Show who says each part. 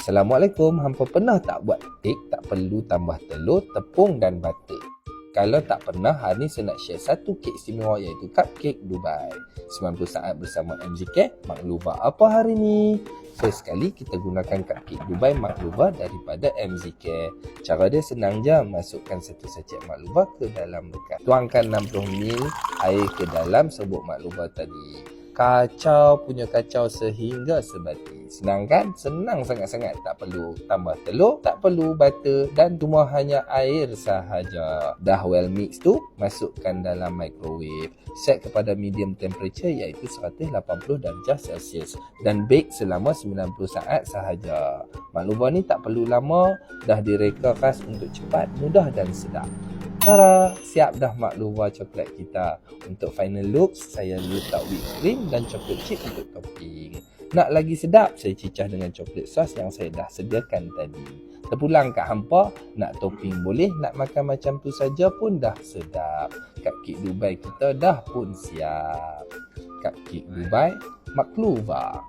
Speaker 1: Assalamualaikum, hampa pernah tak buat kek tak perlu tambah telur, tepung dan butter? Kalau tak pernah, hari ni saya nak share satu kek istimewa iaitu cupcake Dubai. 90 saat bersama MZK, maklubah apa hari ni? First sekali kita gunakan cupcake Dubai maklubah daripada MZK. Cara dia senang je, masukkan satu sachet maklubah ke dalam bekas. Tuangkan 60ml air ke dalam serbuk maklubah tadi. Kacau sehingga sebati. Senang kan? Senang sangat-sangat. Tak perlu tambah telur, tak perlu butter dan cuma hanya air sahaja. Dah well mix tu, masukkan dalam microwave. Set kepada medium temperature iaitu 180 darjah Celsius dan bake selama 90 saat sahaja. Maklubah ni tak perlu lama, dah direka khas untuk cepat, mudah dan sedap. Tara, siap dah maklubah coklat kita. Untuk final look, saya letak whipped cream dan coklat chip untuk topping. Nak lagi sedap, saya cicah dengan coklat sos yang saya dah sediakan tadi. Terpulang kat hampa, nak topping boleh, nak makan macam tu saja pun dah sedap. Cupcake Dubai kita dah pun siap. Cupcake Dubai, maklubah.